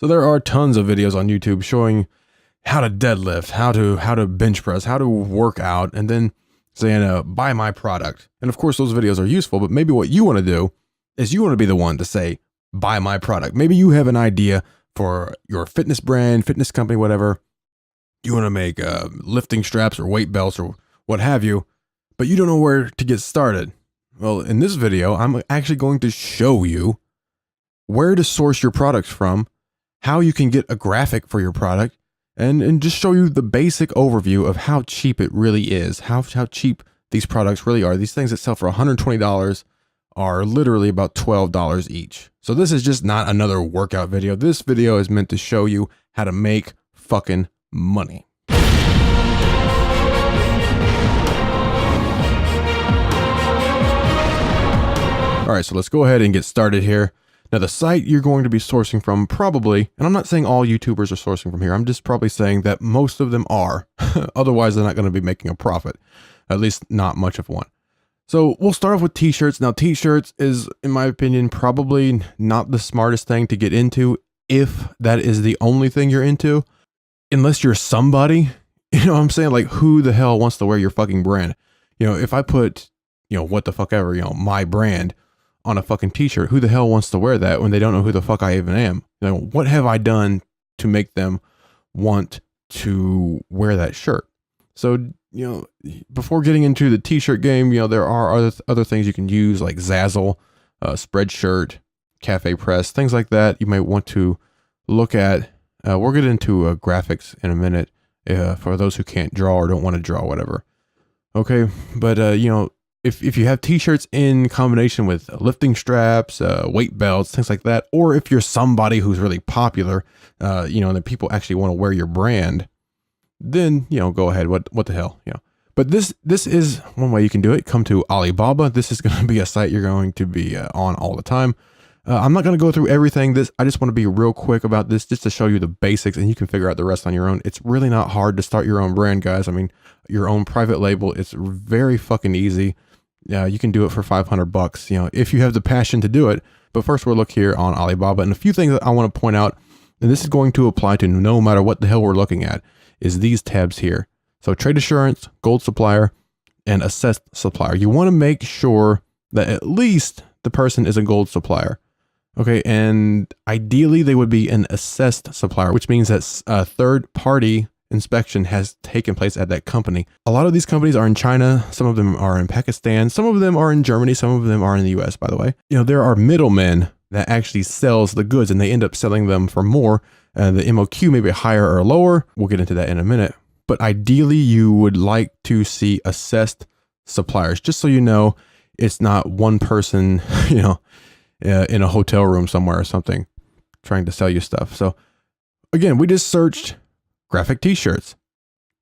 So there are tons of videos on YouTube showing how to deadlift, how to bench press, how to work out, and then saying, buy my product. And of course, those videos are useful, but maybe what you want to do is you want to be the one to say, buy my product. Maybe you have an idea for your fitness brand, fitness company, whatever. You want to make lifting straps or weight belts or what have you, but you don't know where to get started. Well, in this video, I'm actually going to show you where to source your products from, how you can get a graphic for your product, and just show you the basic overview of how cheap it really is, how cheap these products really are. These things that sell for $120 are literally about $12 each. So this is just not another workout video. This video is meant to show you how to make fucking money. All right, so let's go ahead and get started here. Now, the site you're going to be sourcing from probably, and I'm not saying all YouTubers are sourcing from here, I'm just probably saying that most of them are. Otherwise, they're not going to be making a profit, at least not much of one. So we'll start off with t-shirts. Now, t-shirts is, in my opinion, probably not the smartest thing to get into if that is the only thing you're into, unless you're somebody. You know what I'm saying? Like, who the hell wants to wear your fucking brand? You know, if I put, what the fuck ever, my brand on a fucking t-shirt, who the hell wants to wear that when they don't know who the fuck I even am? What have I done to make them want to wear that shirt? So, before getting into the t-shirt game, there are other things you can use like Zazzle, Spreadshirt, Cafe Press, things like that you might want to look at. We'll get into graphics in a minute for those who can't draw or don't want to draw, whatever. Okay, but if you have t-shirts in combination with lifting straps, weight belts, things like that, or if you're somebody who's really popular, and that people actually want to wear your brand, then, go ahead. What the hell, But this is one way you can do it. Come to Alibaba. This is going to be a site you're going to be on all the time. I'm not going to go through everything. I just want to be real quick about this just to show you the basics, and you can figure out the rest on your own. It's really not hard to start your own brand, guys. I mean, your own private label. It's very fucking easy. Yeah, you can do it for $500, if you have the passion to do it. But first, we'll look here on Alibaba, and a few things that I want to point out, and this is going to apply to no matter what the hell we're looking at, is these tabs here. So trade assurance, gold supplier, and assessed supplier. You want to make sure that at least the person is a gold supplier. Okay, and ideally they would be an assessed supplier, which means that a third party inspection has taken place at that company. A lot of these companies are in China. Some of them are in Pakistan. Some of them are in Germany. Some of them are in the US, by the way. There are middlemen that actually sells the goods, and they end up selling them for more. The MOQ may be higher or lower. We'll get into that in a minute. But ideally, you would like to see assessed suppliers, just so you know it's not one person, in a hotel room somewhere or something trying to sell you stuff. So again, we just searched graphic t-shirts,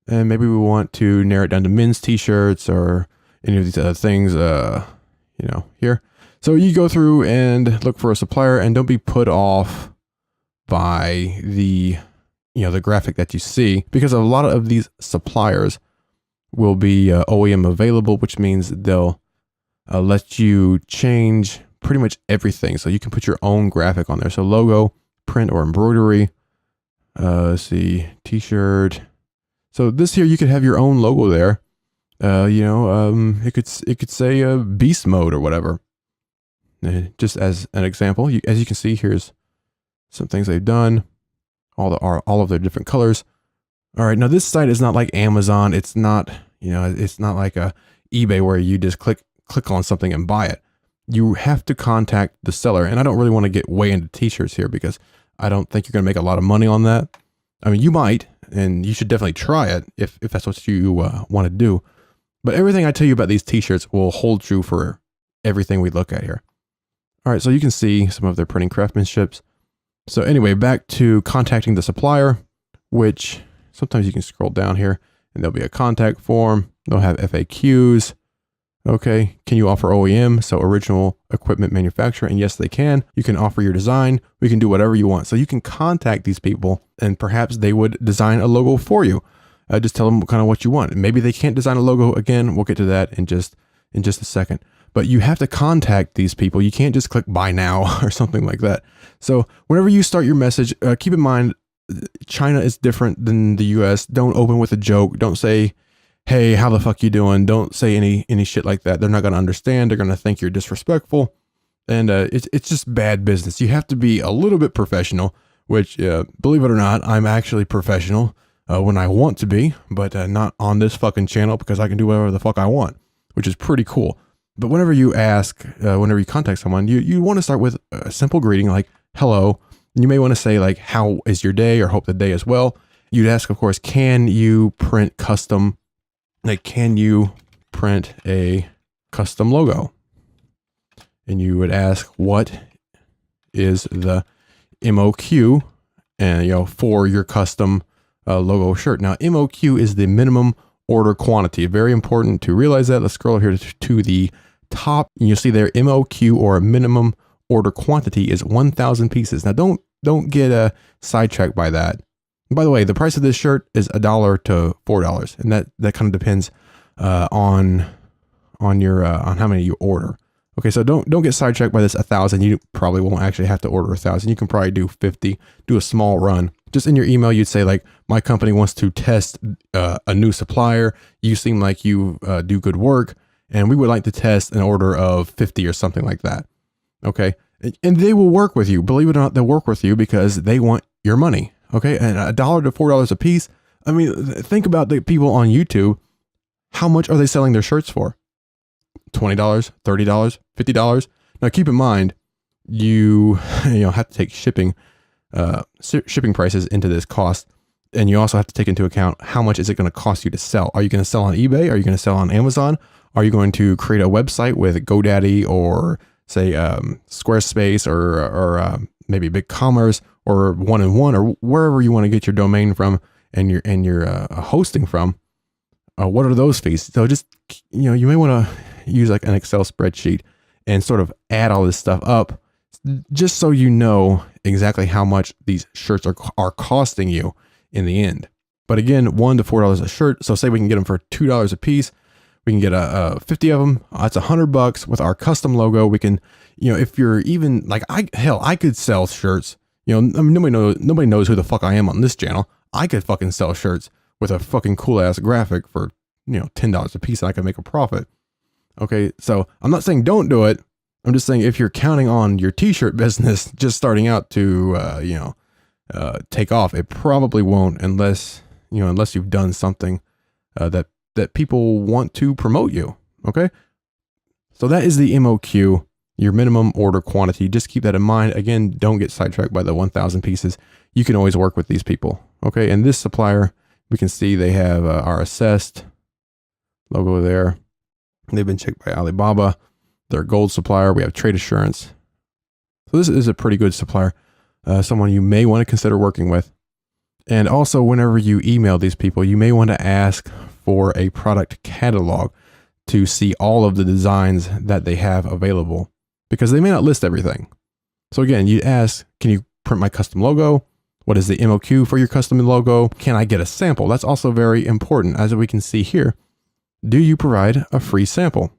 and maybe we want to narrow it down to men's t-shirts or any of these other things, here. So you go through and look for a supplier, and don't be put off by the graphic that you see, because a lot of these suppliers will be OEM available, which means they'll let you change pretty much everything. So you can put your own graphic on there. So logo, print, or embroidery. Let's see, t-shirt. So this here, you could have your own logo there. It could say beast mode or whatever. Just as an example, as you can see, here's some things they've done. All of their different colors. All right, now this site is not like Amazon. It's not, it's not like a eBay where you just click on something and buy it. You have to contact the seller, and I don't really want to get way into t-shirts here because I don't think you're going to make a lot of money on that. I mean, you might, and you should definitely try it if that's what you want to do. But everything I tell you about these t-shirts will hold true for everything we look at here. All right, so you can see some of their printing craftsmanships. So anyway, back to contacting the supplier, which sometimes you can scroll down here and there'll be a contact form. They'll have FAQs. Okay, can you offer OEM? So original equipment manufacturer. And yes, they can. You can offer your design. We can do whatever you want. So you can contact these people, and perhaps they would design a logo for you. Just tell them kind of what you want. Maybe they can't design a logo. Again, we'll get to that in just a second. but you have to contact these people. You can't just click buy now or something like that. So whenever you start your message, keep in mind, China is different than the US. Don't open with a joke. Don't say, hey, how the fuck you doing? Don't say any shit like that. They're not going to understand. They're going to think you're disrespectful. And it's just bad business. You have to be a little bit professional, which, believe it or not, I'm actually professional when I want to be, but not on this fucking channel because I can do whatever the fuck I want, which is pretty cool. But whenever you ask, whenever you contact someone, you want to start with a simple greeting like, hello. And you may want to say like, how is your day, or hope the day is well. You'd ask, of course, can you print custom, like, can you print a custom logo? And you would ask, what is the MOQ and for your custom logo shirt. Now, MOQ is the minimum order quantity. Very important to realize that. Let's scroll here to the top. You'll see there MOQ, or minimum order quantity, is 1,000 pieces. Now, don't get sidetracked by that. And by the way, the price of this shirt is $1 to $4, and that kind of depends on your on how many you order. Okay, so don't get sidetracked by this 1,000. You probably won't actually have to order 1,000. You can probably do 50, do a small run. Just in your email, you'd say like, my company wants to test a new supplier. You seem like you do good work, and we would like to test an order of 50 or something like that. Okay, and they will work with you. Believe it or not, they'll work with you because they want your money. Okay, and $1 to $4 a piece. I mean, think about the people on YouTube. How much are they selling their shirts for? $20, $30, $50. Now keep in mind, you have to take shipping prices into this cost, and you also have to take into account how much is it going to cost you to sell. Are you going to sell on eBay? Are you going to sell on Amazon? Are you going to create a website with GoDaddy, or say Squarespace, or maybe BigCommerce, or One-in-One, or wherever you want to get your domain from and your hosting from? What are those fees? So just you may want to use like an Excel spreadsheet and sort of add all this stuff up, just so you know exactly how much these shirts are costing you in the end. But again, $1 to $4 a shirt. So say we can get them for $2 a piece. We can get 50 of them. That's $100 with our custom logo. We can, if you're even like, I could sell shirts. I mean, nobody knows who the fuck I am on this channel. I could fucking sell shirts with a fucking cool ass graphic for, $10 a piece, and I could make a profit. Okay, so I'm not saying don't do it. I'm just saying if you're counting on your t-shirt business just starting out to, take off, it probably won't unless you've done something that people want to promote you. Okay, so that is the MOQ, your minimum order quantity. Just keep that in mind. Again, don't get sidetracked by the 1,000 pieces. You can always work with these people. Okay, and this supplier, we can see they have our assessed logo there. They've been checked by Alibaba. They're a gold supplier. We have trade assurance. So this is a pretty good supplier, someone you may want to consider working with. And also, whenever you email these people, you may want to ask for a product catalog to see all of the designs that they have available, because they may not list everything. So again, you ask, can you print my custom logo? What is the MOQ for your custom logo? Can I get a sample? That's also very important. As we can see here, do you provide a free sample?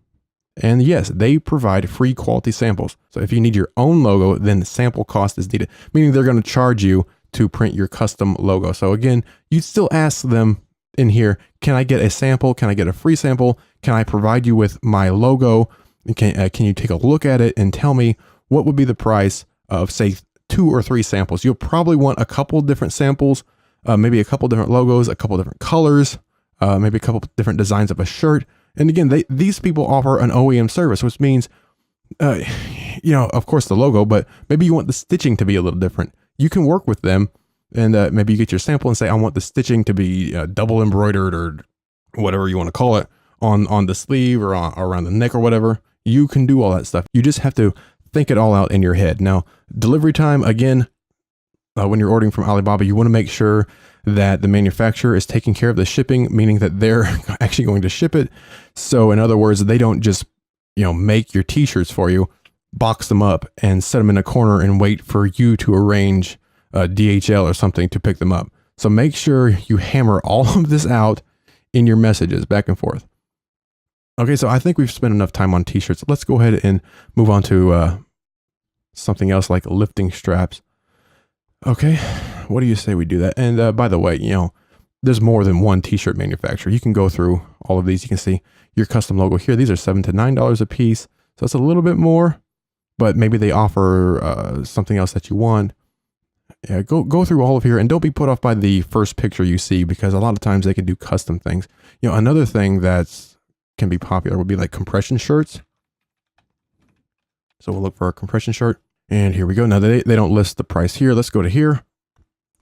And yes, they provide free quality samples. So if you need your own logo, then the sample cost is needed, meaning they're going to charge you to print your custom logo. So again, you still ask them in here, can I get a sample? Can I get a free sample? Can I provide you with my logo? Can you take a look at it and tell me what would be the price of, say, 2 or 3 samples? You'll probably want a couple different samples, maybe a couple different logos, a couple different colors, maybe a couple different designs of a shirt. And again, these people offer an OEM service, which means, of course the logo, but maybe you want the stitching to be a little different. You can work with them, and maybe you get your sample and say, I want the stitching to be double embroidered, or whatever you want to call it, on the sleeve or around the neck or whatever. You can do all that stuff. You just have to think it all out in your head. Now, delivery time, again, when you're ordering from Alibaba, you want to make sure that the manufacturer is taking care of the shipping, meaning that they're actually going to ship it. So in other words, they don't just, make your t-shirts for you, box them up and set them in a corner and wait for you to arrange DHL or something to pick them up. So make sure you hammer all of this out in your messages back and forth. Okay, so I think we've spent enough time on t-shirts. Let's go ahead and move on to something else like lifting straps. Okay, what do you say we do that? And by the way, there's more than one t-shirt manufacturer. You can go through all of these. You can see your custom logo here. These are $7 to $9 a piece. So it's a little bit more, but maybe they offer something else that you want. Yeah, go through all of here, and don't be put off by the first picture you see, because a lot of times they can do custom things. Another thing that's can be popular would be like compression shirts. So we'll look for a compression shirt, and here we go. Now they don't list the price here. Let's go to here.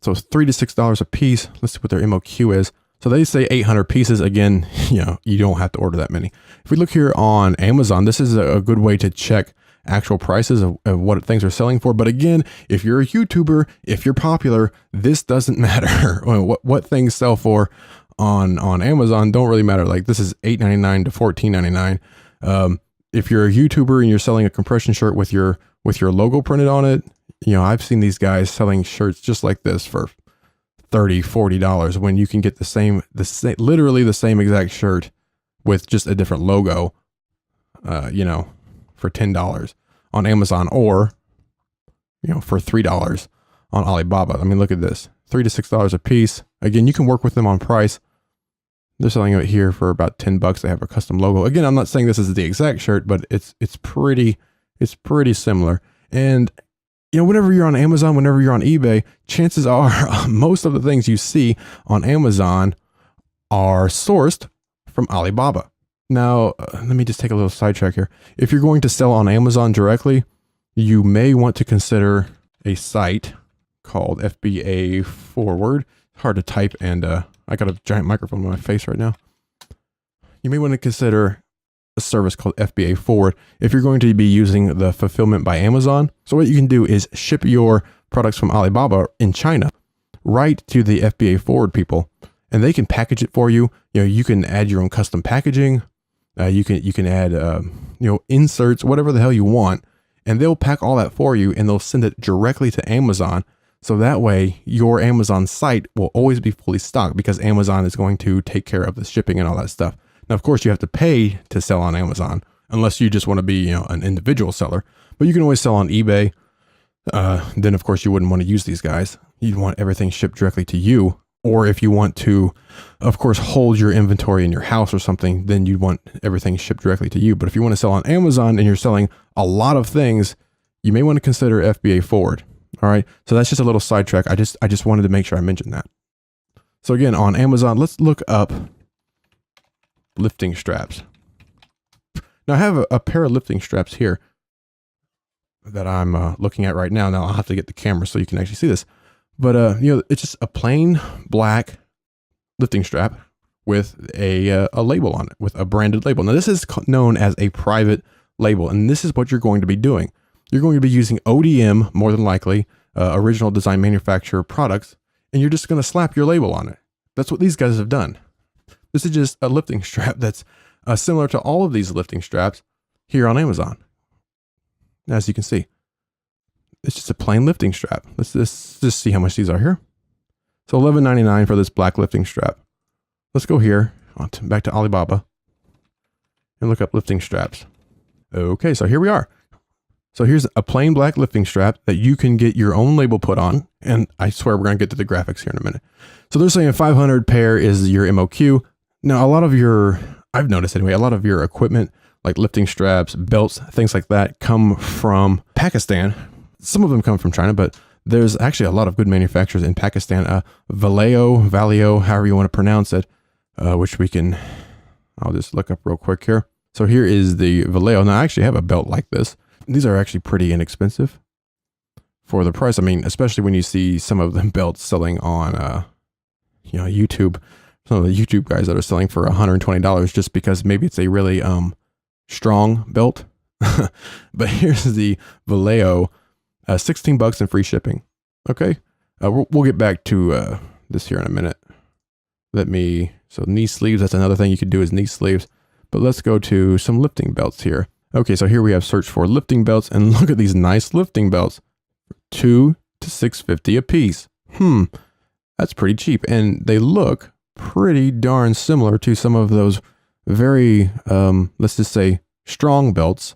So it's $3 to $6 a piece. Let's see what their MOQ is. So they say 800 pieces. Again, you don't have to order that many. If we look here on Amazon, this is a good way to check actual prices of what things are selling for. But again, if you're a YouTuber, if you're popular, this doesn't matter. What things sell for on Amazon don't really matter. Like this is $8.99 to $14.99. If you're a YouTuber and you're selling a compression shirt with your logo printed on it, I've seen these guys selling shirts just like this for $30, $40 when you can get the same, literally the same exact shirt with just a different logo, for $10 on Amazon, or, for $3 on Alibaba. I mean, look at this, $3 to $6 a piece. Again, you can work with them on price. They're selling it here for about $10. They have a custom logo. Again, I'm not saying this is the exact shirt, but it's pretty similar. And whenever you're on Amazon, whenever you're on eBay, chances are most of the things you see on Amazon are sourced from Alibaba. Now, let me just take a little sidetrack here. If you're going to sell on Amazon directly, you may want to consider a site called FBA Forward. Hard to type, and I got a giant microphone on my face right now. You may want to consider a service called FBA Forward if you're going to be using the fulfillment by Amazon. So what you can do is ship your products from Alibaba in China right to the FBA Forward people, and they can package it for you. You can add your own custom packaging. You can add inserts, whatever the hell you want, and they'll pack all that for you, and they'll send it directly to Amazon. So that way your Amazon site will always be fully stocked, because Amazon is going to take care of the shipping and all that stuff. Now, of course, you have to pay to sell on Amazon unless you just want to be, an individual seller, but you can always sell on eBay. Then of course you wouldn't want to use these guys. You'd want everything shipped directly to you. Or if you want to, of course, hold your inventory in your house or something, then you'd want everything shipped directly to you. But if you want to sell on Amazon and you're selling a lot of things, you may want to consider FBA Forward. All right. So that's just a little sidetrack. I just wanted to make sure I mentioned that. So again, on Amazon, let's look up lifting straps. Now I have a pair of lifting straps here that I'm looking at right now. Now I'll have to get the camera so you can actually see this. But, it's just a plain black lifting strap with a label on it, with a branded label. Now, this is known as a private label, and this is what you're going to be doing. You're going to be using ODM, more than likely, original design manufacturer products, and you're just going to slap your label on it. That's what these guys have done. This is just a lifting strap that's similar to all of these lifting straps here on Amazon. As you can see. It's just a plain lifting strap. Let's just see how much these are here. So $11.99 for this black lifting strap. Let's go here, back to Alibaba, and look up lifting straps. Okay, so here we are. So here's a plain black lifting strap that you can get your own label put on. And I swear we're going to get to the graphics here in a minute. So they're saying 500 pair is your MOQ. Now, I've noticed anyway, a lot of your equipment, like lifting straps, belts, things like that, come from Pakistan. Some of them come from China, but there's actually a lot of good manufacturers in Pakistan. Valeo, however you want to pronounce it, which I'll just look up real quick here. So here is the Valeo. Now I actually have a belt like this. These are actually pretty inexpensive for the price. I mean, especially when you see some of the belts selling on, YouTube, some of the YouTube guys that are selling for $120 just because maybe it's a really strong belt. But here's the Valeo. $16 and free shipping. Okay. We'll get back to this here in a minute. So knee sleeves, that's another thing you could do is knee sleeves. But let's go to some lifting belts here. Okay, so here we have search for lifting belts, and look at these nice lifting belts. $2 to $6.50 a piece. That's pretty cheap. And they look pretty darn similar to some of those very, let's just say strong belts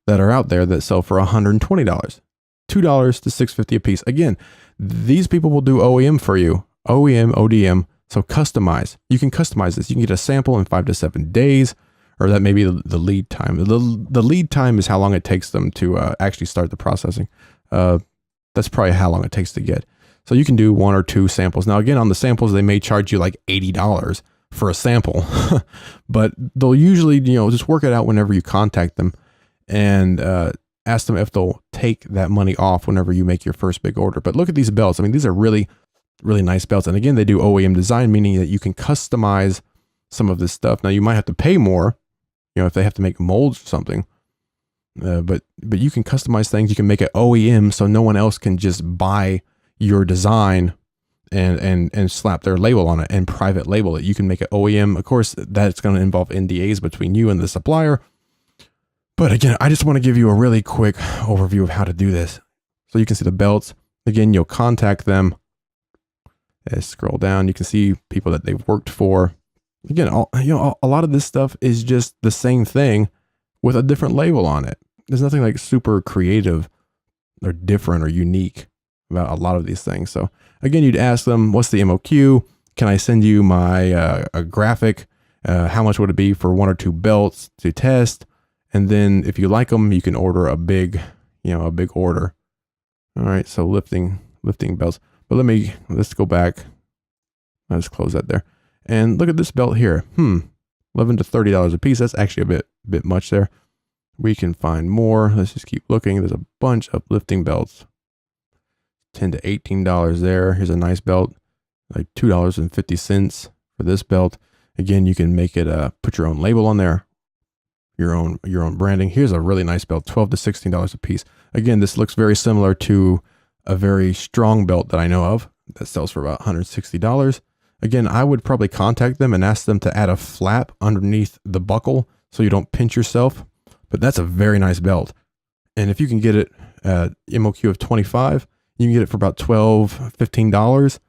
that are out there that sell for $120, $2 to $6.50 a piece. Again, these people will do OEM for you, OEM, ODM. So customize. You can customize this. You can get a sample in 5 to 7 days, or that may be the lead time. The lead time is how long it takes them to actually start the processing. That's probably how long it takes to get. So you can do 1 or 2 samples. Now, again, on the samples, they may charge you like $80 for a sample, but they'll usually, just work it out whenever you contact them and ask them if they'll take that money off whenever you make your first big order. But look at these belts. I mean, these are really nice belts. And again, they do OEM design, meaning that you can customize some of this stuff. Now, you might have to pay more, if they have to make molds or something. But you can customize things. You can make it OEM so no one else can just buy your design and slap their label on it and private label it. You can make it OEM. Of course, that's going to involve NDAs between you and the supplier. But again, I just want to give you a really quick overview of how to do this. So you can see the belts. Again, you'll contact them. Scroll down, you can see people that they've worked for. Again, a lot of this stuff is just the same thing with a different label on it. There's nothing like super creative or different or unique about a lot of these things. So again, you'd ask them, what's the MOQ? Can I send you my a graphic? How much would it be for 1 or 2 belts to test? And then if you like them, you can order a big order. All right, so lifting belts. But let's go back. I'll just close that there. And look at this belt here. $11 to $30 a piece. That's actually a bit much there. We can find more. Let's just keep looking. There's a bunch of lifting belts. $10 to $18 there. Here's a nice belt, like $2.50 for this belt. Again, you can make it put your own label on there, your own branding. Here's a really nice belt, $12 to $16 a piece. Again, this looks very similar to a very strong belt that I know of that sells for about $160. Again, I would probably contact them and ask them to add a flap underneath the buckle so you don't pinch yourself. But that's a very nice belt. And if you can get it at MOQ of $25, you can get it for about $12, $15.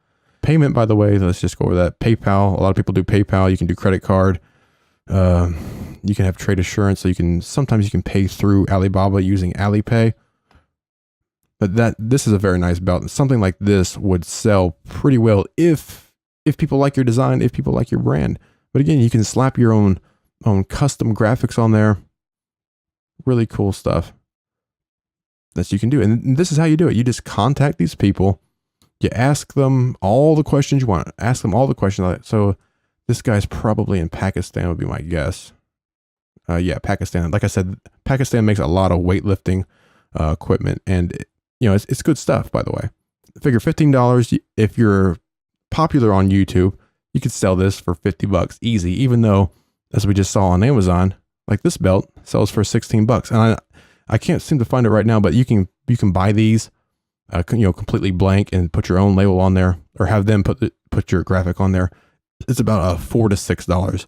Payment, by the way, let's just go over that. PayPal, a lot of people do PayPal. You can do credit card. You can have trade assurance. So sometimes you can pay through Alibaba using Alipay. But this is a very nice belt. Something like this would sell pretty well if people like your design, if people like your brand. But again, you can slap your own custom graphics on there. Really cool stuff that you can do. And this is how you do it. You just contact these people. You ask them all the questions you want. Ask them all the questions. So this guy's probably in Pakistan would be my guess. Yeah, Pakistan. Like I said, Pakistan makes a lot of weightlifting equipment, and it's good stuff, by the way. Figure $15. If you're popular on YouTube, you could sell this for $50 easy, even though, as we just saw on Amazon, like this belt sells for $16. And I can't seem to find it right now, but you can buy these, completely blank and put your own label on there, or have them put your graphic on there. It's about $4 to $6.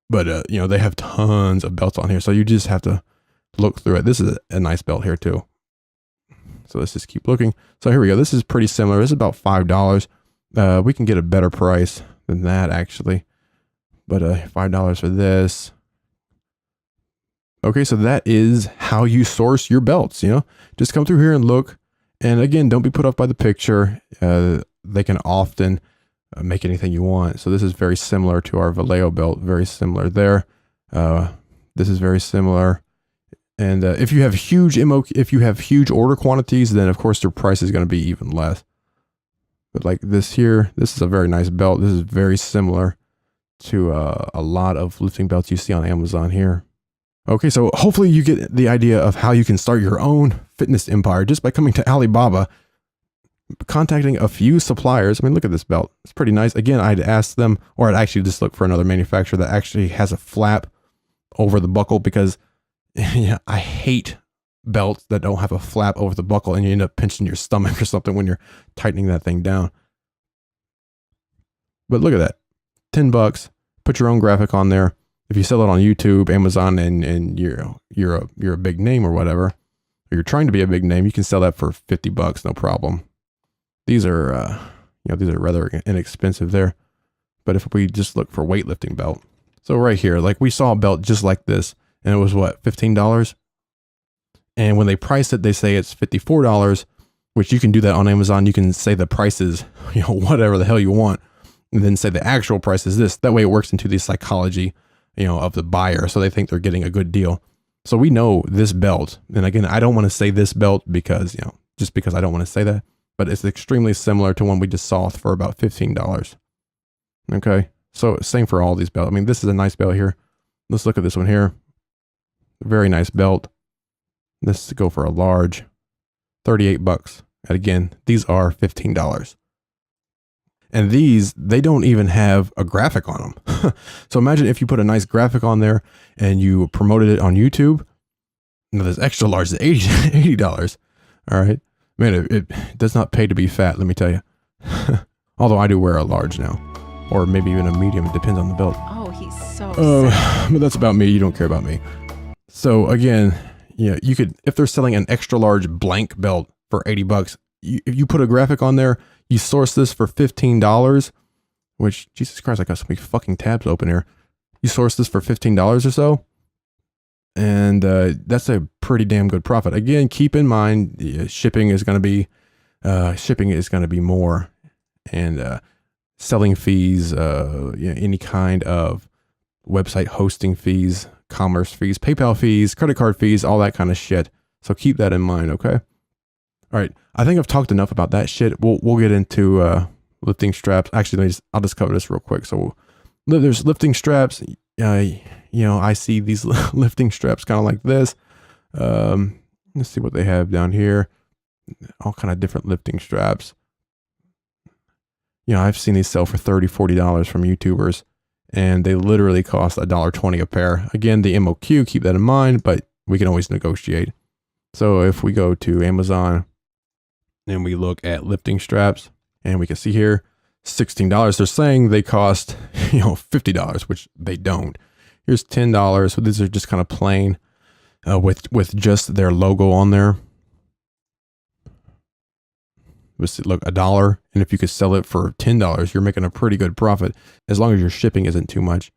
But they have tons of belts on here, so you just have to look through it. This is a nice belt here too. So let's just keep looking. So here we go. This is pretty similar. This is about $5. We can get a better price than that actually, but $5 for this. Okay, so that is how you source your belts. Just come through here and look. And again, don't be put off by the picture. They can often make anything you want. So this is very similar to our Vallejo belt. Very similar there. This is very similar. And if you have huge order quantities, then of course their price is going to be even less. But like this here, this is a very nice belt. This is very similar to a lot of lifting belts you see on Amazon here. Okay, so hopefully you get the idea of how you can start your own fitness empire just by coming to Alibaba, contacting a few suppliers. I mean, look at this belt. It's pretty nice. Again, I'd ask them, or I'd actually just look for another manufacturer that actually has a flap over the buckle, because I hate belts that don't have a flap over the buckle and you end up pinching your stomach or something when you're tightening that thing down. But look at that. $10. Put your own graphic on there. If you sell it on YouTube, Amazon, and you're a big name or whatever, or you're trying to be a big name, you can sell that for $50, no problem. These are rather inexpensive there. But if we just look for weightlifting belt, So right here, like we saw a belt just like this, and it was what, $15? And when they price it, they say it's $54, which you can do that on Amazon. You can say the price is, whatever the hell you want, and then say the actual price is this. That way it works into the psychology, of the buyer. So they think they're getting a good deal. So we know this belt. And again, I don't want to say this belt because, just because I don't want to say that, but it's extremely similar to one we just saw for about $15. Okay. So same for all these belts. I mean, this is a nice belt here. Let's look at this one here. Very nice belt. This go for a large, $38. And again, these are $15. And these, they don't even have a graphic on them. So imagine if you put a nice graphic on there and you promoted it on YouTube. Now this extra large is $80. All right. Man, it does not pay to be fat, let me tell you. Although I do wear a large now. Or maybe even a medium. It depends on the belt. Oh, he's so sick. But that's about me. You don't care about me. So again, you could, if they're selling an extra large blank belt for $80, if you put a graphic on there, you source this for $15, which, Jesus Christ, I got so many fucking tabs open here. You source this for $15 or so, and that's a pretty damn good profit. Again, keep in mind, shipping is going to be more, and selling fees, any kind of website hosting fees, commerce fees, PayPal fees, credit card fees, all that kind of shit. So keep that in mind, okay? All right, I think I've talked enough about that shit. We'll get into lifting straps. Actually, I'll just cover this real quick. So there's lifting straps. I see these lifting straps kind of like this. Let's see what they have down here. All kind of different lifting straps. I've seen these sell for $30, $40 from YouTubers, and they literally cost $1.20 a pair. Again, the MOQ, keep that in mind, but we can always negotiate. So if we go to Amazon and we look at lifting straps, and we can see here, $16. They're saying they cost, $50, which they don't. Here's $10. So these are just kind of plain with just their logo on there. Look, $1, and if you could sell it for $10, you're making a pretty good profit, as long as your shipping isn't too much.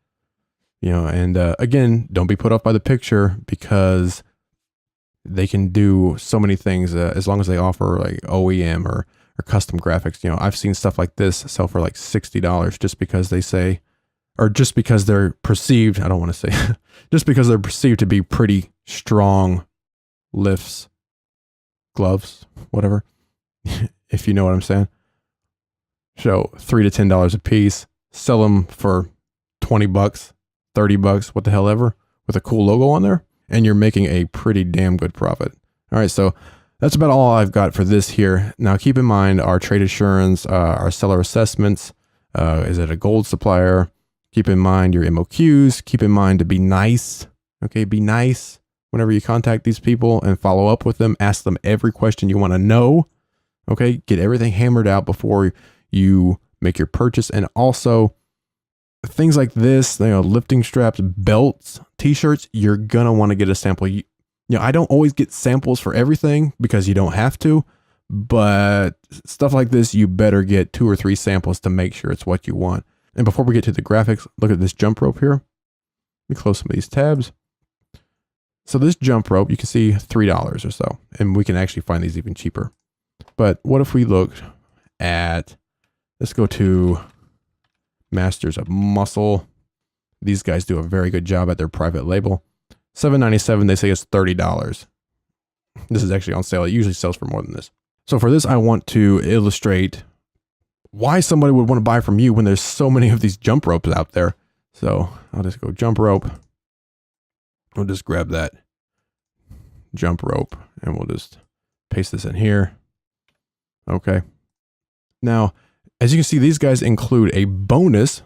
And again, don't be put off by the picture, because they can do so many things as long as they offer like OEM or custom graphics. I've seen stuff like this sell for like $60 just because they say, or just because they're perceived, I don't want to say, just because they're perceived to be pretty strong lifts, gloves, whatever, if you know what I'm saying. So $3 to $10 a piece, sell them for $20, $30, what the hell ever, with a cool logo on there, and you're making a pretty damn good profit. All right, so that's about all I've got for this here. Now, keep in mind our trade assurance, our seller assessments. Is it a gold supplier? Keep in mind your MOQs. Keep in mind to be nice. Okay, be nice whenever you contact these people and follow up with them. Ask them every question you want to know. Okay, get everything hammered out before you make your purchase. And also, things like this, lifting straps, belts, t-shirts, you're going to want to get a sample. I don't always get samples for everything because you don't have to, but stuff like this, you better get 2 or 3 samples to make sure it's what you want. And before we get to the graphics, look at this jump rope here. Let me close some of these tabs. So this jump rope, you can see $3 or so, and we can actually find these even cheaper. But what if we looked at, let's go to Masters of Muscle. These guys do a very good job at their private label. $7.97, they say it's $30. This is actually on sale. It usually sells for more than this. So for this, I want to illustrate why somebody would want to buy from you when there's so many of these jump ropes out there. So I'll just go jump rope. We'll just grab that jump rope and we'll just paste this in here. Okay. Now, as you can see, these guys include a bonus.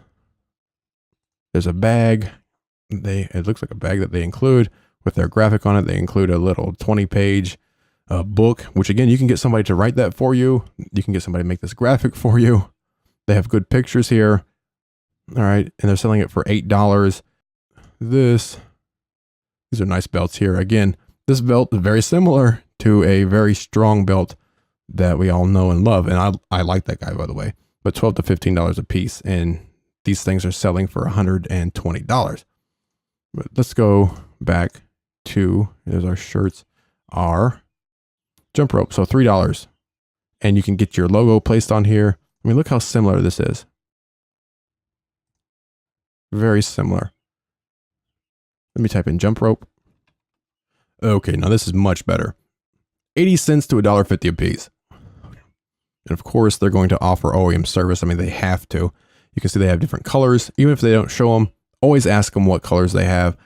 There's a bag. It looks like a bag that they include with their graphic on it. They include a little 20-page book, which again, you can get somebody to write that for you. You can get somebody to make this graphic for you. They have good pictures here. All right. And they're selling it for $8. These are nice belts here. Again, this belt is very similar to a very strong belt that we all know and love. And I like that guy, by the way. But $12 to $15 a piece. And these things are selling for $120. But let's go back to, there's our shirts, our jump rope. So $3. And you can get your logo placed on here. I mean, look how similar this is. Very similar. Let me type in jump rope. Okay, now this is much better. 80 cents to $1.50 a piece. And of course, they're going to offer OEM service. I mean, they have to. You can see they have different colors. Even if they don't show them, always ask them what colors they have.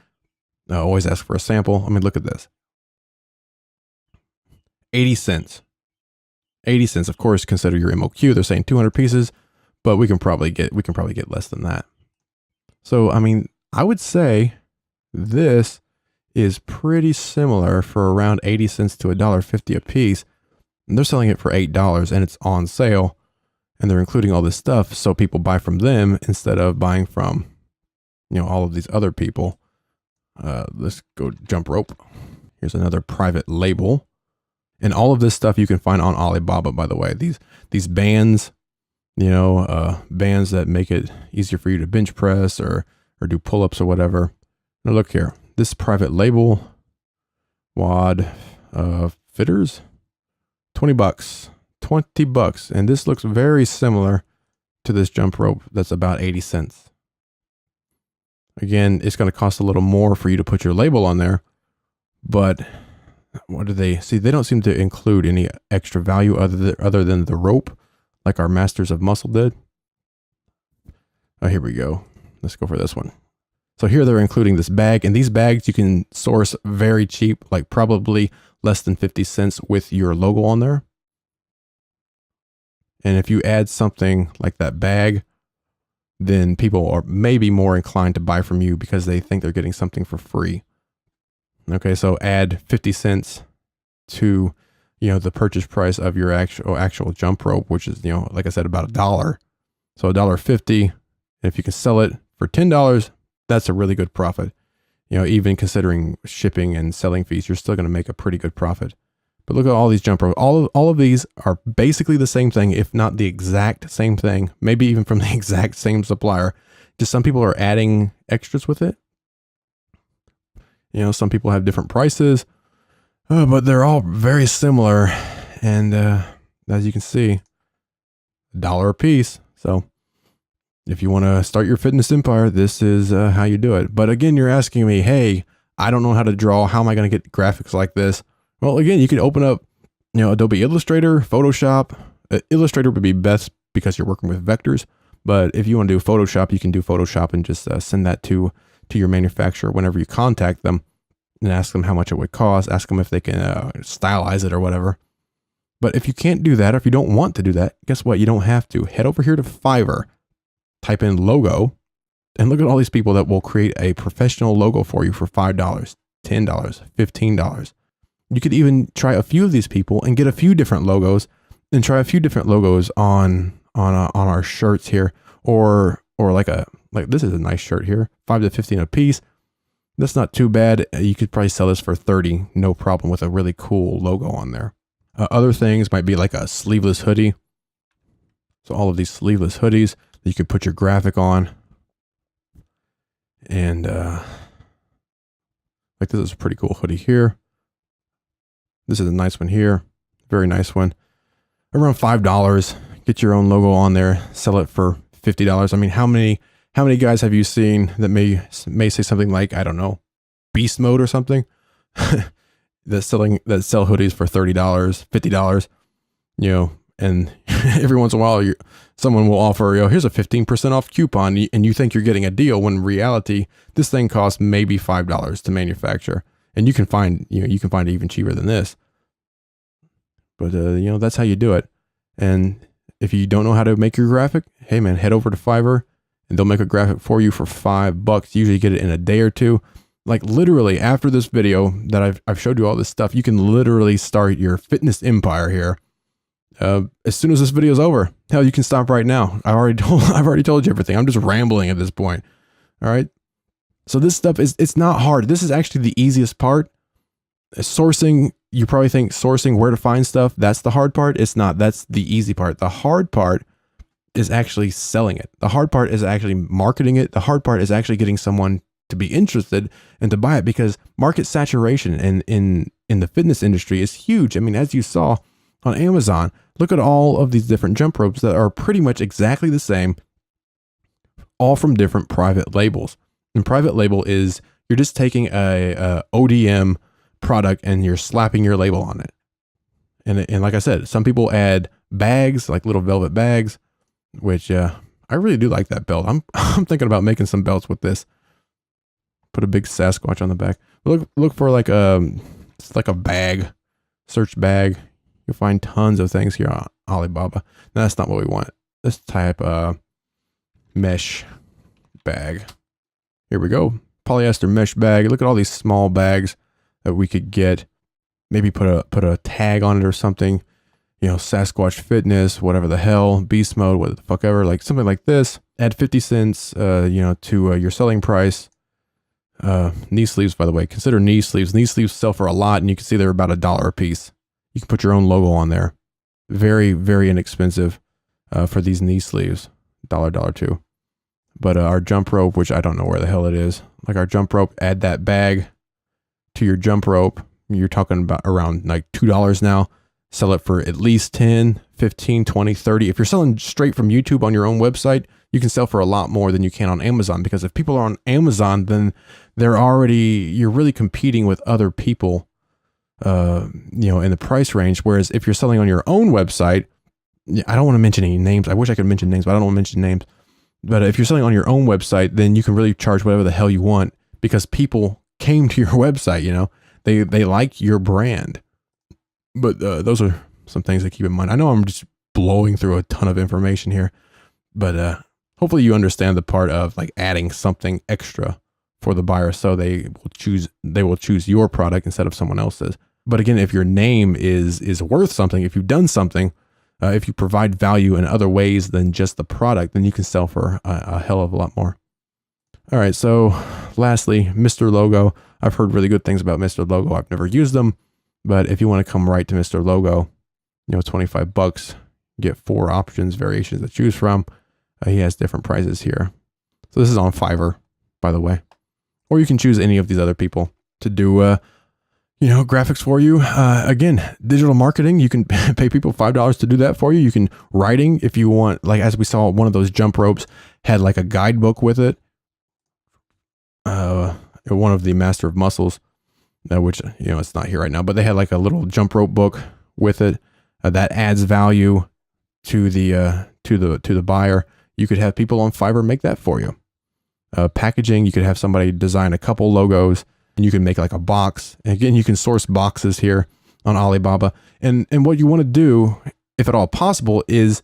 Always ask for a sample. I mean, look at this. 80 cents. 80 cents. Of course, consider your MOQ. They're saying 200 pieces, but we can probably get less than that. So, I mean, I would say this is pretty similar for around 80 cents to $1.50 a piece. And they're selling it for $8 and it's on sale, and they're including all this stuff so people buy from them instead of buying from, you know, all of these other people. Let's go jump rope. Here's another private label. And all of this stuff you can find on Alibaba, by the way. These bands, you know, bands that make it easier for you to bench press or do pull-ups or whatever. Now look here, this private label wad fitters, $20, $20. And this looks very similar to this jump rope that's about 80 cents. Again, it's going to cost a little more for you to put your label on there, but what do they see? They don't seem to include any extra value other than the rope, like our Masters of Muscle did. Oh, here we go. Let's go for this one. So here they're including this bag, and these bags you can source very cheap, like probably less than 50 cents with your logo on there. And if you add something like that bag, then people are maybe more inclined to buy from you because they think they're getting something for free. Okay, so add 50 cents to, you know, the purchase price of your actual jump rope, which is, you know, like I said, about $1. So $1.50. And if you can sell it for $10, that's a really good profit. You know, even considering shipping and selling fees, you're still going to make a pretty good profit. But look at all these jump ropes. All of these are basically the same thing, if not the exact same thing, maybe even from the exact same supplier. Just some people are adding extras with it. You know, some people have different prices, but they're all very similar. And as you can see, $1 a piece. So if you want to start your fitness empire, this is how you do it. But again, you're asking me, hey, I don't know how to draw. How am I going to get graphics like this? Well, again, you can open up, you know, Adobe Illustrator, Photoshop. Illustrator would be best because you're working with vectors. But if you want to do Photoshop, you can do Photoshop and just send that to your manufacturer whenever you contact them and ask them how much it would cost. Ask them if they can stylize it or whatever. But if you can't do that, or if you don't want to do that, guess what? You don't have to. Head over here to Fiverr, type in logo, and look at all these people that will create a professional logo for you for $5, $10, $15. You could even try a few of these people and get a few different logos and try a few different logos on our shirts here, or like this is a nice shirt here, 5 to 15 a piece. That's not too bad. You could probably sell this for 30, no problem, with a really cool logo on there. Other things might be like a sleeveless hoodie. So all of these sleeveless hoodies that you could put your graphic on. And like this is a pretty cool hoodie here. This is a nice one here. Very nice one. Around $5. Get your own logo on there. Sell it for $50. I mean, how many guys have you seen that may say something like, I don't know, beast mode or something? that sell hoodies for $30, $50, you know, and every once in a while someone will offer, you know, here's a 15% off coupon, and you think you're getting a deal when in reality this thing costs maybe $5 to manufacture. And you can find it even cheaper than this. But you know, that's how you do it. And if you don't know how to make your graphic, hey man, head over to Fiverr and they'll make a graphic for you for $5. Usually you get it in a day or two. Like literally after this video that I've showed you all this stuff, you can literally start your fitness empire here. As soon as this video is over, hell, you can stop right now. I've already told you everything. I'm just rambling at this point. All right. So this stuff it's not hard. This is actually the easiest part. Sourcing, you probably think sourcing where to find stuff, that's the hard part. It's not. That's the easy part. The hard part is actually selling it. The hard part is actually marketing it. The hard part is actually getting someone to be interested and to buy it, because market saturation in the fitness industry is huge. I mean, as you saw on Amazon, look at all of these different jump ropes that are pretty much exactly the same, all from different private labels. And private label is you're just taking a ODM product and you're slapping your label on it. And like I said, some people add bags, like little velvet bags, which I really do like that belt. I'm thinking about making some belts with this. Put a big Sasquatch on the back. Look for like it's like a bag, search bag. You'll find tons of things here on Alibaba. No, that's not what we want. Let's type mesh bag. Here we go. Polyester mesh bag. Look at all these small bags that we could get. Maybe put a tag on it or something. You know, Sasquatch Fitness, whatever the hell, beast mode, what the fuck ever, like something like this. Add 50 cents, to your selling price. Knee sleeves, by the way, consider knee sleeves. Knee sleeves sell for a lot, and you can see they're about $1 a piece. You can put your own logo on there. Very, very inexpensive for these knee sleeves. $1 too. But our jump rope, which I don't know where the hell it is, like our jump rope, add that bag to your jump rope. You're talking about around like $2 now. Sell it for at least 10, 15, 20, 30. If you're selling straight from YouTube on your own website, you can sell for a lot more than you can on Amazon, because if people are on Amazon, then you're really competing with other people, in the price range. Whereas if you're selling on your own website, I don't want to mention any names. I wish I could mention names, but I don't want to mention names. But if you're selling on your own website, then you can really charge whatever the hell you want, because people came to your website, they like your brand. But those are some things to keep in mind. I know I'm just blowing through a ton of information here, but hopefully you understand the part of like adding something extra for the buyer, so they will choose your product instead of someone else's. But again, if your name is worth something, if you've done something, if you provide value in other ways than just the product, then you can sell for a hell of a lot more. All right, so lastly, Mr. Logo. I've heard really good things about Mr. Logo. I've never used them, but if you want to come right to Mr. Logo, $25, get 4 options, variations to choose from. He has different prices here. So this is on Fiverr, by the way. Or you can choose any of these other people to do, graphics for you. Again, digital marketing, you can pay people $5 to do that for you. You can writing if you want, like as we saw, one of those jump ropes had like a guidebook with it. One of the Master of Muscles, which, it's not here right now, but they had like a little jump rope book with it that adds value to the buyer. You could have people on Fiverr make that for you. Packaging, you could have somebody design a couple logos, and you can make like a box. And again, you can source boxes here on Alibaba. And what you want to do, if at all possible, is,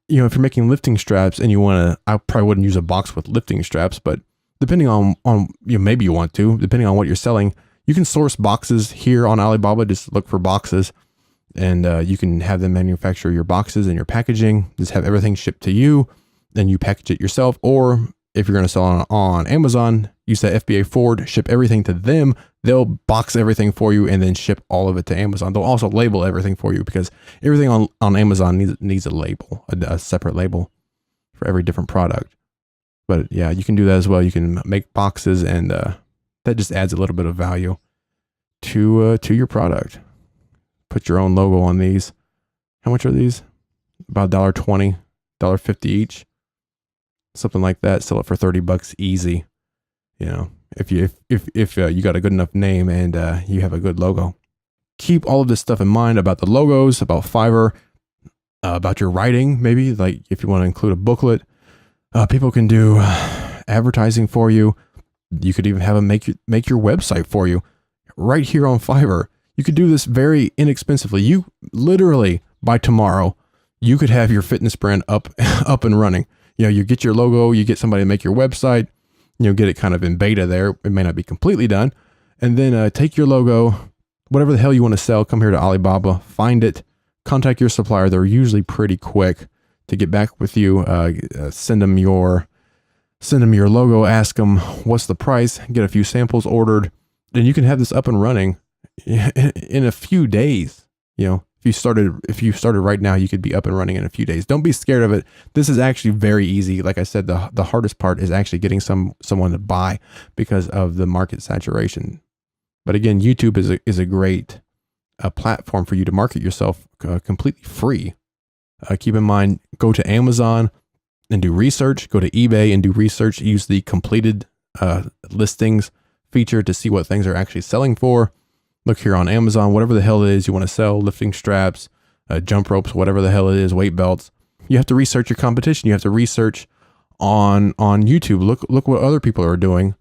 if you're making lifting straps and you want to, I probably wouldn't use a box with lifting straps, but depending on maybe you want to, depending on what you're selling, you can source boxes here on Alibaba. Just look for boxes, and you can have them manufacture your boxes and your packaging. Just have everything shipped to you, then you package it yourself. Or if you're going to sell on Amazon, use that FBA forward, ship everything to them. They'll box everything for you and then ship all of it to Amazon. They'll also label everything for you, because everything on Amazon needs a label, a separate label for every different product. But yeah, you can do that as well. You can make boxes, and that just adds a little bit of value to your product. Put your own logo on these. How much are these? About $1.20, $1.50 each. Something like that. Sell it for $30 easy. If you got a good enough name and you have a good logo. Keep all of this stuff in mind about the logos, about Fiverr, about your writing. Maybe like if you want to include a booklet, people can do advertising for you. You could even have them make your website for you right here on Fiverr. You could do this very inexpensively. You literally, by tomorrow, you could have your fitness brand up and running. You get your logo, you get somebody to make your website, get it kind of in beta there. It may not be completely done. And then take your logo, whatever the hell you want to sell, come here to Alibaba, find it, contact your supplier. They're usually pretty quick to get back with you. Send them your logo, ask them what's the price, get a few samples ordered, then you can have this up and running in a few days. If you started right now, you could be up and running in a few days. Don't be scared of it. This is actually very easy. Like I said, the hardest part is actually getting someone to buy because of the market saturation. But again, YouTube is a great platform for you to market yourself completely free. Keep in mind, go to Amazon and do research. Go to eBay and do research. Use the completed listings feature to see what things are actually selling for. Look here on Amazon, whatever the hell it is you want to sell, lifting straps, jump ropes, whatever the hell it is, weight belts. You have to research your competition. You have to research on YouTube. Look what other people are doing.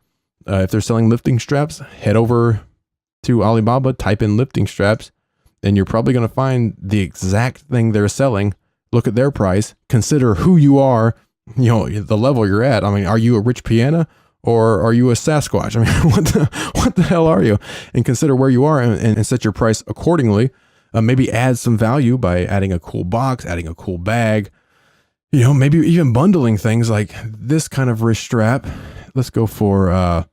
If they're selling lifting straps, head over to Alibaba, type in lifting straps, and you're probably going to find the exact thing they're selling. Look at their price. Consider who you are, the level you're at. I mean, are you a rich piano? Or are you a Sasquatch? I mean, what the hell are you? And consider where you are and set your price accordingly. Maybe add some value by adding a cool box, adding a cool bag. Maybe even bundling things like this kind of wrist strap. Let's go for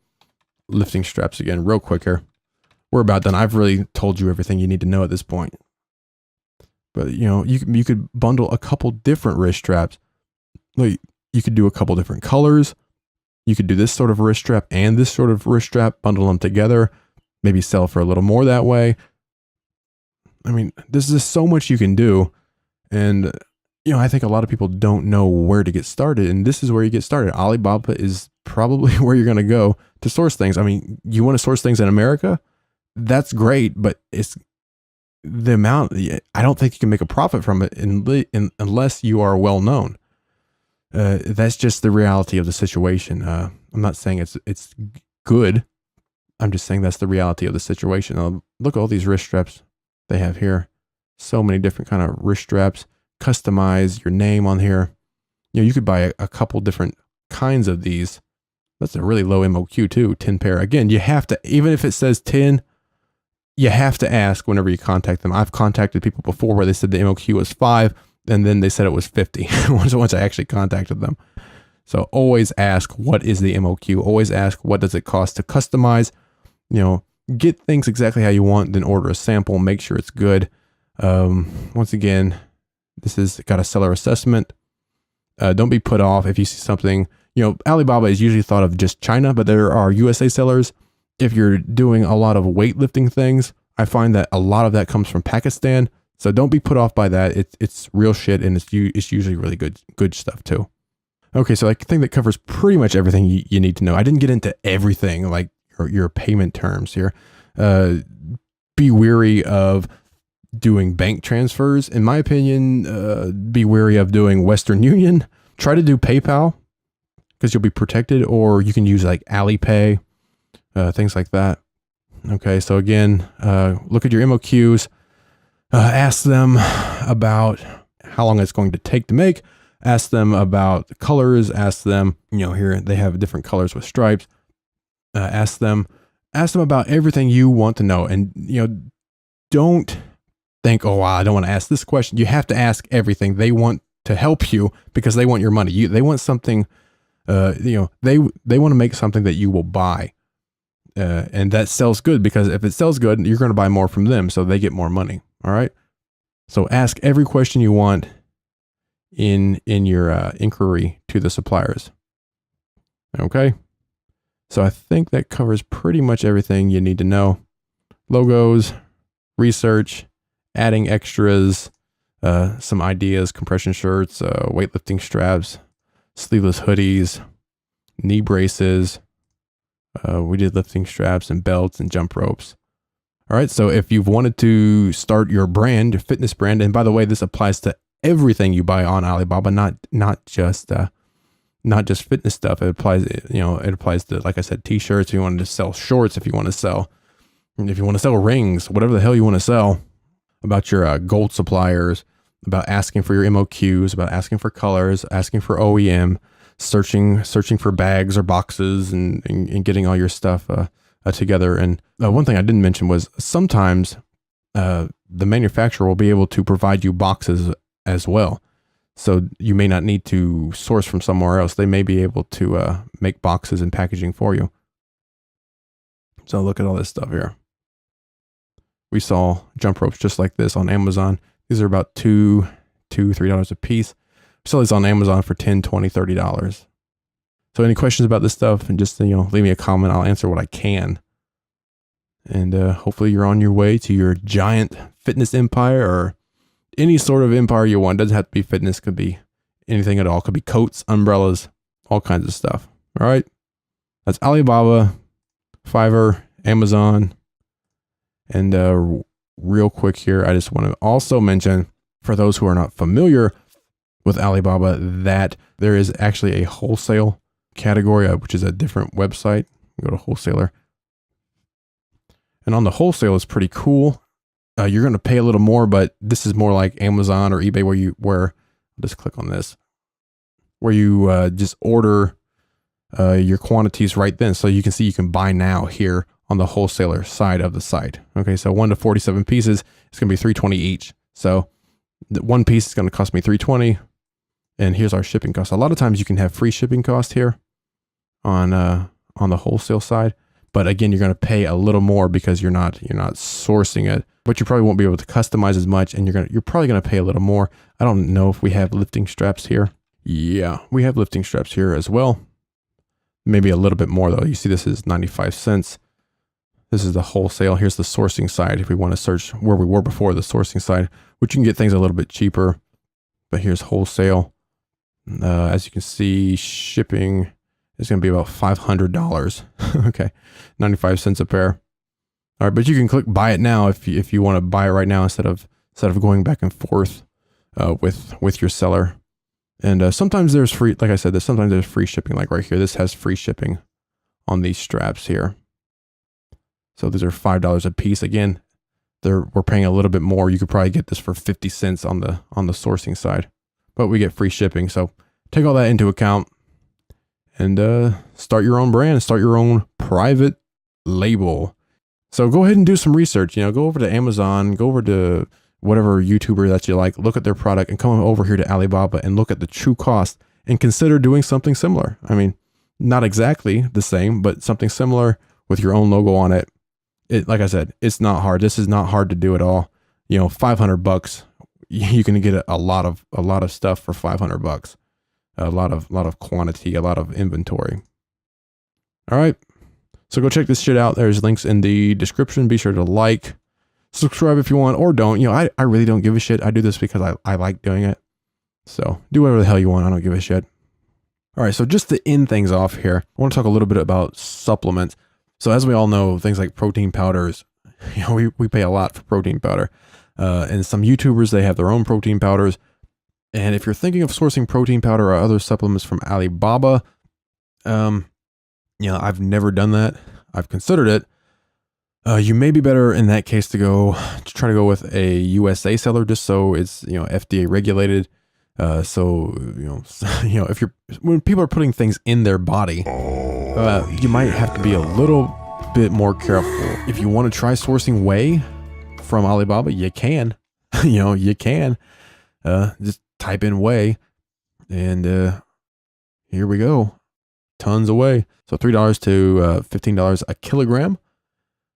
lifting straps again, real quick here. We're about done. I've really told you everything you need to know at this point. But you could bundle a couple different wrist straps. Like you could do a couple different colors. You could do this sort of wrist strap and this sort of wrist strap, bundle them together, maybe sell for a little more that way. I mean, there's just so much you can do. And, I think a lot of people don't know where to get started. And this is where you get started. Alibaba is probably where you're going to go to source things. I mean, you want to source things in America? That's great, but it's the amount. I don't think you can make a profit from it unless you are well known. That's just the reality of the situation. I'm not saying it's good. I'm just saying that's the reality of the situation. Look at all these wrist straps they have here. So many different kind of wrist straps. Customize your name on here. You could buy a couple different kinds of these. That's a really low MOQ too. 10 pair. Again, you have to, even if it says 10, you have to ask whenever you contact them. I've contacted people before where they said the MOQ was 5. And then they said it was 50 once I actually contacted them. So always ask, what is the MOQ? Always ask, what does it cost to customize? Get things exactly how you want, then order a sample, make sure it's good. Once again, this has got a seller assessment. Don't be put off if you see something. Alibaba is usually thought of just China, but there are USA sellers. If you're doing a lot of weightlifting things, I find that a lot of that comes from Pakistan. So don't be put off by that. It's real shit, and it's usually really good stuff too. Okay, so I think that covers pretty much everything you need to know. I didn't get into everything like your payment terms here. Be wary of doing bank transfers. In my opinion, be wary of doing Western Union. Try to do PayPal because you'll be protected, or you can use like Alipay, things like that. Okay, so again, look at your MOQs. Ask them about how long it's going to take to make. Ask them about the colors. Ask them, here they have different colors with stripes. Ask them about everything you want to know. And, don't think, oh, wow, I don't want to ask this question. You have to ask everything. They want to help you because they want your money. They want something, they want to make something that you will buy. And that sells good because if it sells good, you're going to buy more from them. So they get more money. All right. So ask every question you want in your inquiry to the suppliers. Okay. So I think that covers pretty much everything you need to know. Logos, research, adding extras, some ideas, compression shirts, weightlifting straps, sleeveless hoodies, knee braces. We did lifting straps and belts and jump ropes. All right. So if you've wanted to start your brand, your fitness brand, and by the way, this applies to everything you buy on Alibaba, not just fitness stuff. It applies, it applies to, like I said, t-shirts. If you wanted to sell shorts, if you want to sell rings, whatever the hell you want to sell, about your gold suppliers, about asking for your MOQs, about asking for colors, asking for OEM, searching for bags or boxes and getting all your stuff together. And one thing I didn't mention was sometimes the manufacturer will be able to provide you boxes as well. So you may not need to source from somewhere else. They may be able to make boxes and packaging for you. So look at all this stuff here. we saw jump ropes just like this on Amazon. These are about $3 a piece. We sell these on Amazon for $10, $20, $30. So any questions about this stuff, and just, leave me a comment. I'll answer what I can. And hopefully you're on your way to your giant fitness empire, or any sort of empire you want. It doesn't have to be fitness. Could be anything at all. Could be coats, umbrellas, all kinds of stuff. All right. That's Alibaba, Fiverr, Amazon. And real quick here, I just want to also mention, for those who are not familiar with Alibaba, that there is actually a wholesale category, which is a different website. Go to wholesaler. And on the wholesale is pretty cool. You're going to pay a little more, but this is more like Amazon or eBay, where I'll just click on this, where you just order your quantities right then. So you can see you can buy now here on the wholesaler side of the site. Okay, so 1 to 47 pieces, it's going to be $3.20 each. So the one piece is going to cost me $3.20, and here's our shipping cost. A lot of times you can have free shipping cost here on the wholesale side, but again, you're going to pay a little more because you're not sourcing it. But you probably won't be able to customize as much, and you're probably going to pay a little more. I don't know if we have lifting straps here. Yeah, we have lifting straps here as well. Maybe a little bit more though. You see, this is 95 cents. This is the wholesale. Here's the sourcing side. If we want to search where we were before, the sourcing side, which you can get things a little bit cheaper. But here's wholesale. As you can see, shipping is going to be about $500. Okay, 95 cents a pair. All right, but you can click buy it now if you want to buy it right now instead of going back and forth with your seller. And sometimes there's free, like I said, sometimes there's free shipping. Like right here, this has free shipping on these straps here. So these are $5 a piece. Again, we're paying a little bit more. You could probably get this for 50 cents on the sourcing side, but we get free shipping. So take all that into account and start your own brand, start your own private label. So go ahead and do some research. Go over to Amazon, go over to whatever YouTuber that you like, look at their product, and come over here to Alibaba and look at the true cost and consider doing something similar. I mean, not exactly the same, but something similar with your own logo on it. Like I said, it's not hard. This is not hard to do at all. $500, you can get a lot of stuff for $500. A lot of quantity, a lot of inventory. All right. So go check this shit out. There's links in the description. Be sure to like, subscribe if you want, or don't. I really don't give a shit. I do this because I like doing it. So do whatever the hell you want. I don't give a shit. All right. So just to end things off here, I want to talk a little bit about supplements. So as we all know, things like protein powders, we pay a lot for protein powder. And some YouTubers, they have their own protein powders. And if you're thinking of sourcing protein powder or other supplements from Alibaba, I've never done that. I've considered it. You may be better in that case to try to go with a USA seller, just so it's, FDA regulated. When people are putting things in their body, you might have to be a little bit more careful. If you want to try sourcing whey from Alibaba, you can, you can, just type in whey and, here we go. Tons of whey. So $3 to $15 a kilogram.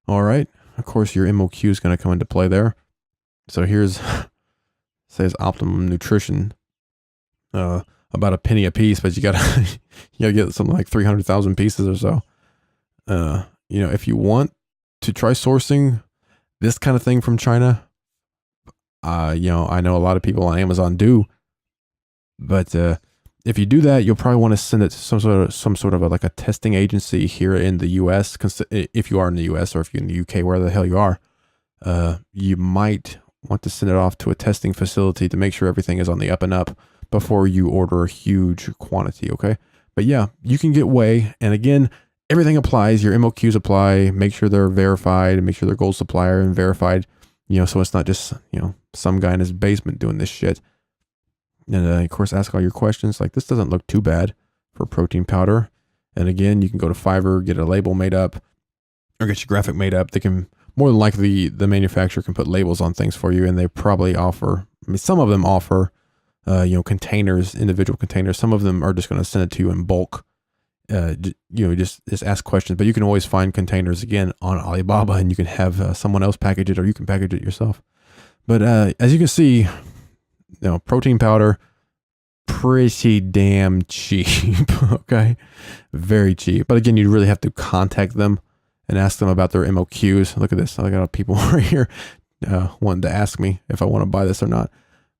All right. Of course, your MOQ is going to come into play there. So here's, says optimum nutrition, about a penny a piece, but you gotta get something like 300,000 pieces or so. If you want to try sourcing this kind of thing from China, I know a lot of people on Amazon do, but if you do that, you'll probably want to send it to some sort of like a testing agency here in the US. If you are in the US, or if you're in the UK, where the hell you are, you might want to send it off to a testing facility to make sure everything is on the up and up before you order a huge quantity. Okay. But yeah, you can get whey. And again, everything applies. Your MOQs apply. Make sure they're verified, and make sure they're gold supplier and verified, so it's not just, some guy in his basement doing this shit. And of course, ask all your questions. Like, this doesn't look too bad for protein powder. And again, you can go to Fiverr, get a label made up, or get your graphic made up. They can, more than likely, the manufacturer can put labels on things for you, and they probably offer, some of them offer, containers, individual containers. Some of them are just going to send it to you in bulk, just ask questions. But you can always find containers again on Alibaba, and you can have someone else package it, or you can package it yourself. But as you can see, protein powder, pretty damn cheap. Okay, very cheap. But again, you really have to contact them and ask them about their MOQs. Look at this. I got people right here wanting to ask me if I want to buy this or not.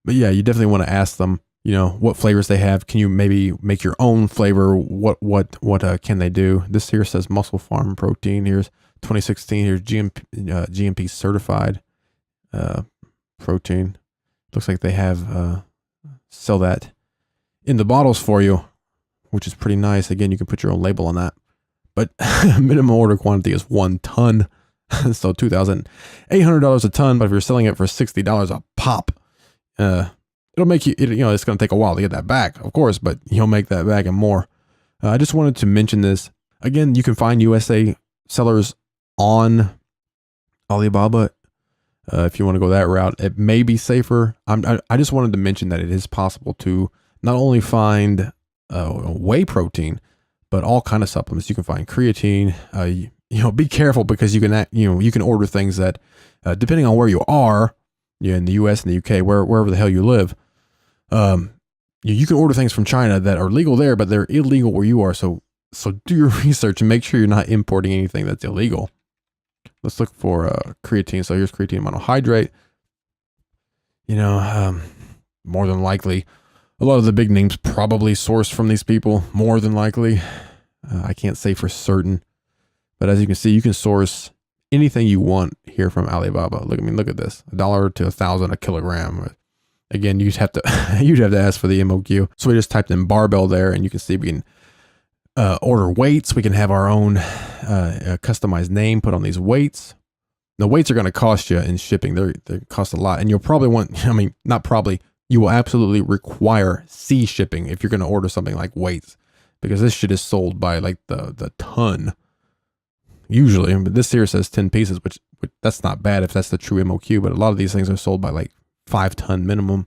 But yeah, you definitely want to ask them, what flavors they have. Can you maybe make your own flavor? What can they do? This here says Muscle Farm Protein. Here's 2016. Here's GMP certified protein. Looks like they have sell that in the bottles for you, which is pretty nice. Again, you can put your own label on that. But minimum order quantity is 1 ton. So $2,800 a ton. But if you're selling it for $60 a pop, it'll make you, it's going to take a while to get that back, of course, but you'll make that back and more. I just wanted to mention this. Again, you can find USA sellers on Alibaba. If you want to go that route, it may be safer. I just wanted to mention that it is possible to not only find whey protein, but all kind of supplements. You can find creatine. Be careful, because you can order things that, depending on where you are, in the US and the UK, wherever the hell you live, you can order things from China that are legal there, but they're illegal where you are. So do your research and make sure you're not importing anything that's illegal. Let's look for creatine. So here's creatine monohydrate. More than likely, a lot of the big names probably sourced from these people, more than likely. I can't say for certain, but as you can see, you can source anything you want here from Alibaba. Look at this, $1 to $1,000 a kilogram. Again, you'd have to ask for the MOQ. So we just typed in barbell there, and you can see we can order weights. We can have our own customized name put on these weights. The weights are going to cost you in shipping. They cost a lot, and you'll probably want, not probably, you will absolutely require sea shipping if you're going to order something like weights, because this shit is sold by like the ton usually. But this here says 10 pieces, which that's not bad if that's the true MOQ, but a lot of these things are sold by like 5 ton minimum.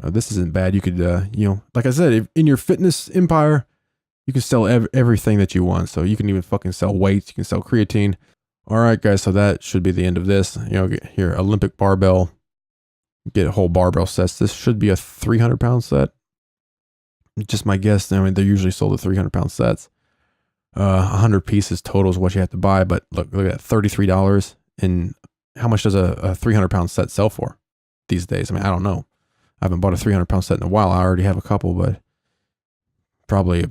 This isn't bad. You could, like I said, if in your fitness empire, you can sell everything that you want. So you can even fucking sell weights. You can sell creatine. All right, guys. So that should be the end of this. Get here, Olympic barbell. Get a whole barbell sets. This should be a 300-pound set. Just my guess. They're usually sold at 300-pound sets. 100 pieces total is what you have to buy. But look at that, $33. And how much does a 300-pound set sell for these days? I don't know. I haven't bought a 300-pound set in a while. I already have a couple, but probably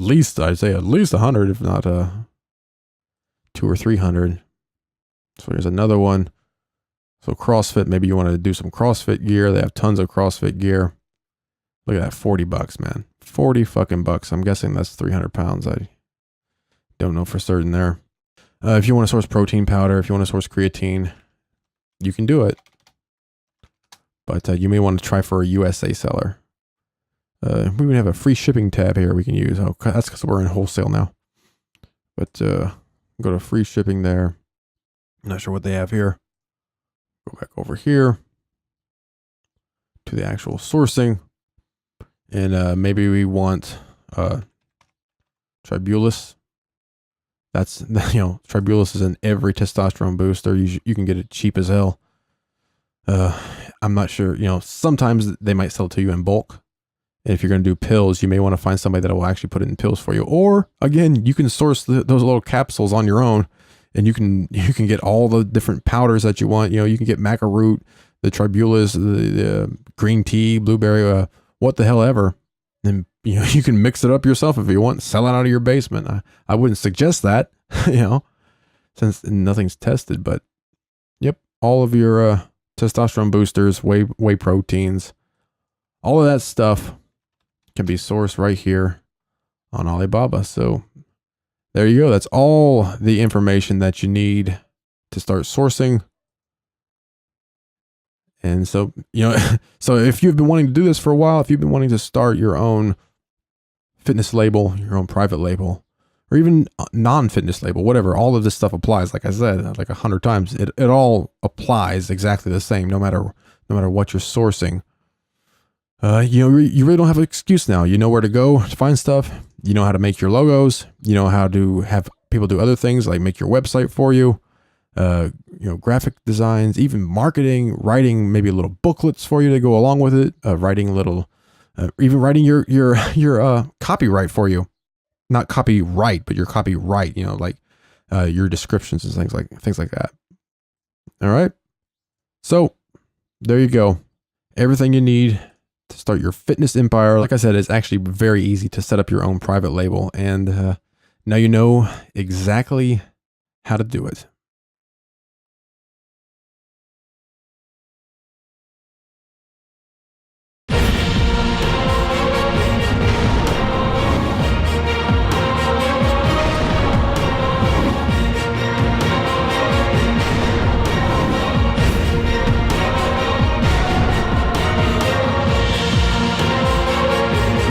I'd say at least 100, if not 200 or 300. So here's another one. So CrossFit, maybe you want to do some CrossFit gear. They have tons of CrossFit gear. Look at that, $40, man. 40 fucking bucks. I'm guessing that's 300 pounds. I don't know for certain there. If you want to source protein powder, if you want to source creatine, you can do it. But you may want to try for a USA seller. We would have a free shipping tab here we can use. Oh, that's because we're in wholesale now. But go to free shipping there. I'm not sure what they have here. Go back over here to the actual sourcing. And maybe we want Tribulus. That's, Tribulus is in every testosterone booster. You can get it cheap as hell. I'm not sure, sometimes they might sell it to you in bulk. And if you're going to do pills, you may want to find somebody that will actually put it in pills for you. Or again, you can source those little capsules on your own, and you can get all the different powders that you want. You can get maca root, the Tribulus, the green tea, blueberry, what the hell ever. And you can mix it up yourself if you want, sell it out of your basement. I wouldn't suggest that, since nothing's tested, but yep, all of your testosterone boosters, whey proteins, all of that stuff can be sourced right here on Alibaba. So there you go. That's all the information that you need to start sourcing. And so, so if you've been wanting to do this for a while, if you've been wanting to start your own fitness label, your own private label, or even non-fitness label, whatever, all of this stuff applies. Like I said, like 100 times, it all applies exactly the same, no matter what you're sourcing. you really don't have an excuse now. You know where to go to find stuff. You know how to make your logos. You know how to have people do other things like make your website for you. Graphic designs, even marketing, writing maybe little booklets for you to go along with it. Writing your copyright for you. Not copyright, but your copyright. Your descriptions and things like that. All right. So there you go. Everything you need to start your fitness empire. Like I said, it's actually very easy to set up your own private label. And now you know exactly how to do it.